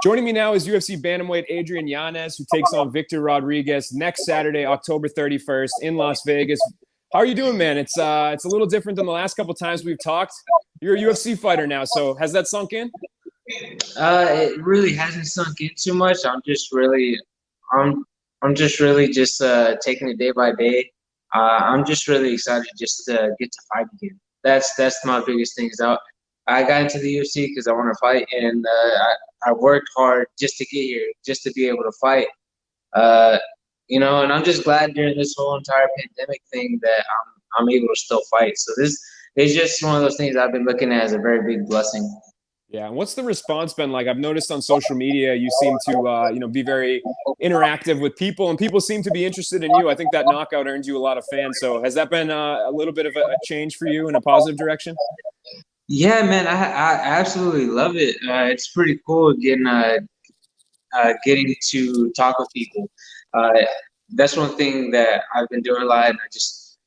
Joining me now is UFC bantamweight Adrian Yanez, who takes on Victor Rodriguez next Saturday, October 31st in Las Vegas. How are you doing, man? It's a little different than the last couple times we've talked. You're a UFC fighter now, so has that sunk in? It really hasn't sunk in too much. I'm just really just taking it day by day. I'm just really excited just to get to fight again. That's my biggest thing. I got into the UFC because I want to fight, and I worked hard just to get here, just to be able to fight. Uh, and I'm just glad during this whole entire pandemic thing that I'm able to still fight. So this is just one of those things I've been looking at as a very big blessing. Yeah, and what's the response been like? I've noticed on social media you seem to be very interactive with people, and people seem to be interested in you. I think that knockout earned you a lot of fans. So has that been a little bit of a change for you in a positive direction? Yeah, man, I absolutely love it. It's pretty cool getting to talk with people. Uh, that's one thing that I've been doing a lot, and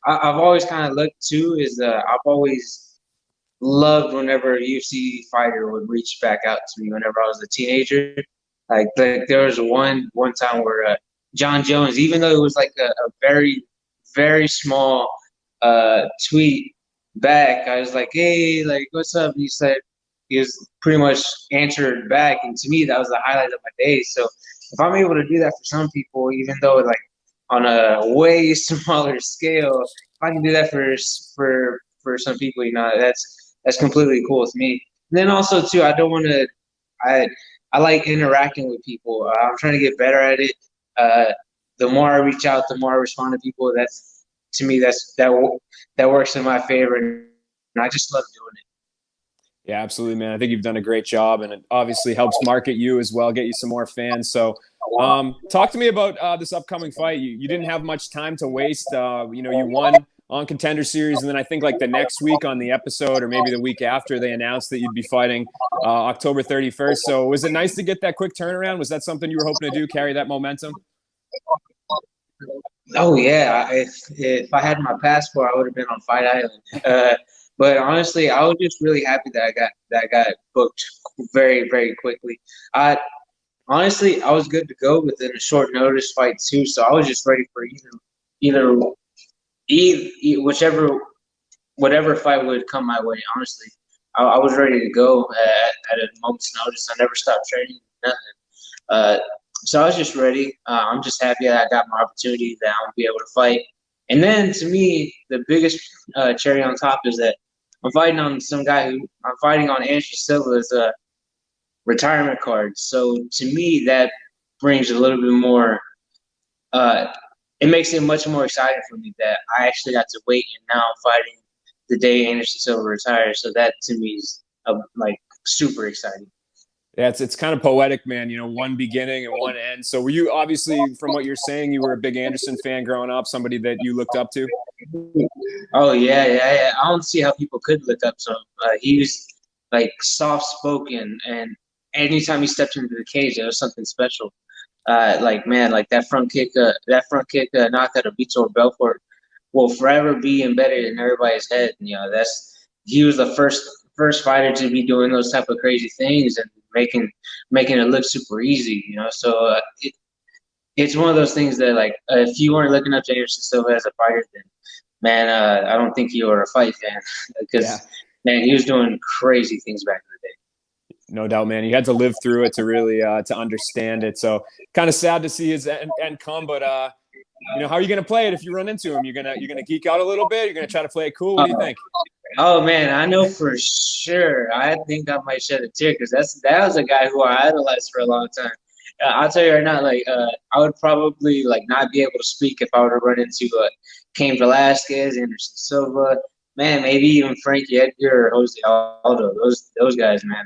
I've always kind of looked too. I've always loved whenever a UFC fighter would reach back out to me whenever I was a teenager. Like there was one time where John Jones, even though it was like a very very small tweet back, I was like, hey, like what's up? And he was pretty much answered back, and to me that was the highlight of my day. So if I'm able to do that for some people, even though like on a way smaller scale, if I can do that for some people, that's completely cool with me. And then also too, I don't want to. I like interacting with people. I'm trying to get better at it. The more I reach out, the more I respond to people. That's to me, that works in my favor, and I just love doing it. Yeah, absolutely, man. I think you've done a great job, and it obviously helps market you as well, get you some more fans. So, talk to me about this upcoming fight. You didn't have much time to waste. You won on Contender Series, and then I think like the next week on the episode, or maybe the week after, they announced that you'd be fighting October 31st. So, was it nice to get that quick turnaround? Was that something you were hoping to do, carry that momentum? Oh yeah, if I had my passport, I would have been on Fight Island. But honestly, I was just really happy that I got booked very very quickly. I honestly I was good to go within a short notice fight too, so I was just ready for either whichever whatever fight would come my way. Honestly, I was ready to go at a moment's notice. I never stopped training, nothing. Uh, so I was just ready. I'm just happy that I got my opportunity, that I'll be able to fight. And then to me, the biggest cherry on top is that I'm fighting on Anderson Silva's retirement card. So to me, that brings a little bit more. It makes it much more exciting for me that I actually got to wait, and now I'm fighting the day Anderson Silva retires. So that to me is like super exciting. Yeah, it's kind of poetic, man. One beginning and one end. So were you, obviously, from what you're saying, you were a big Anderson fan growing up, somebody that you looked up to? Oh yeah. I don't see how people could look up to him. He was like soft spoken, and anytime he stepped into the cage, it was something special. Like man, like that front kick knockout of Vitor Belfort will forever be embedded in everybody's head. He was the first fighter to be doing those type of crazy things and making it look super easy. So it's one of those things that like if you weren't looking up to Anderson Silva as a fighter, then man, I don't think you were a fight fan because Yeah. man, he was doing crazy things back in the day. No doubt, man. You had to live through it to really to understand it. So kind of sad to see his end come, but how are you gonna play it if you run into him? You're gonna geek out a little bit. You're gonna try to play it cool. What do you think? Oh man, I know for sure. I think I might shed a tear because that was a guy who I idolized for a long time. I'll tell you right now, like I would probably like not be able to speak if I were to run into Cain Velasquez, Anderson Silva, man, maybe even Frankie Edgar or Jose Aldo. Those guys, man.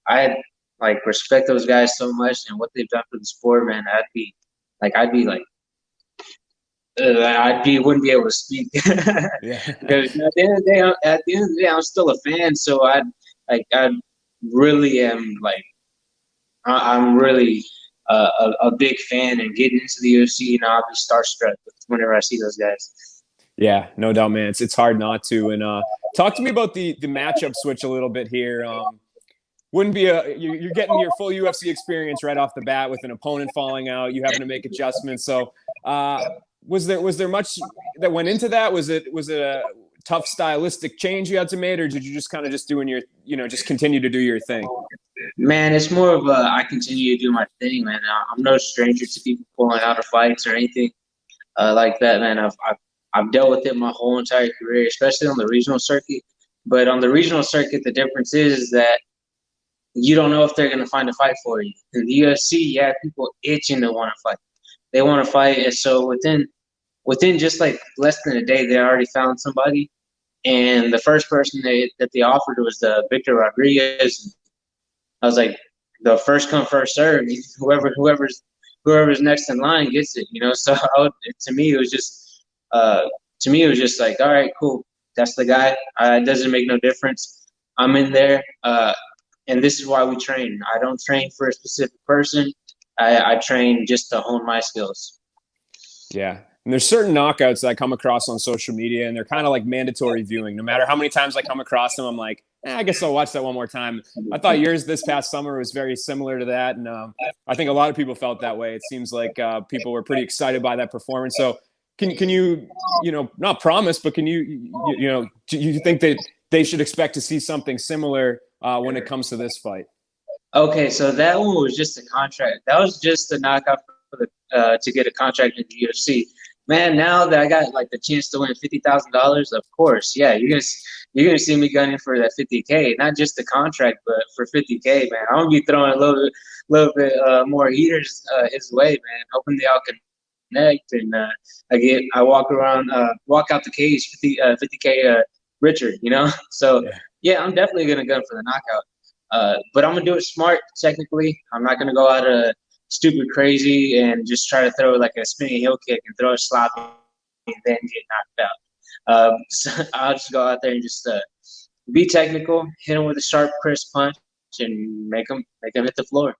I like respect those guys so much and what they've done for the sport, man. Wouldn't be able to speak Yeah. because at the end of the day, I'm still a fan. So I really am like, I'm really a big fan, and getting into the UFC, and I'll be starstruck whenever I see those guys. Yeah, no doubt, man. It's hard not to. And talk to me about the matchup switch a little bit here. wouldn't be you're getting your full UFC experience right off the bat with an opponent falling out, you having to make adjustments. So was there much that went into that? Was it a tough stylistic change you had to make, or did you just kind of just doing your, just continue to do your thing? Man, it's more of I continue to do my thing, man. I'm no stranger to people pulling out of fights or anything like that, man. I've dealt with it my whole entire career, especially on the regional circuit. But on the regional circuit, the difference is that you don't know if they're going to find a fight for you. In the UFC, you have people itching to want to fight. They want to fight, and so within just like less than a day, they already found somebody. And the first person that they offered was the Victor Rodriguez. I was like, the first come, first serve. Whoever's next in line gets it, So to me, it was just like, all right, cool, that's the guy. It doesn't make no difference. I'm in there, and this is why we train. I don't train for a specific person. I train just to hone my skills. Yeah. And there's certain knockouts that I come across on social media, and they're kind of like mandatory viewing. No matter how many times I come across them, I'm like, I guess I'll watch that one more time. I thought yours this past summer was very similar to that. And I think a lot of people felt that way. It seems like people were pretty excited by that performance. So can you, not promise, but can you, do you think that they should expect to see something similar when it comes to this fight? Okay, so that one was just a contract. That was just a knockout for to get a contract in the UFC. Man, now that I got like the chance to win $50,000, of course, yeah, you're gonna see me gunning for that $50K, not just the contract, but for $50K, man. I'm gonna be throwing a little bit more heaters his way, man. Hoping they all connect, and I walk out the cage 50K richer, So yeah, I'm definitely gonna gun for the knockout, but I'm gonna do it smart, technically. I'm not gonna go out stupid crazy and just try to throw like a spinning heel kick and throw a sloppy and then get knocked out. So I'll just go out there and just be technical, hit him with a sharp, crisp punch, and make him hit the floor.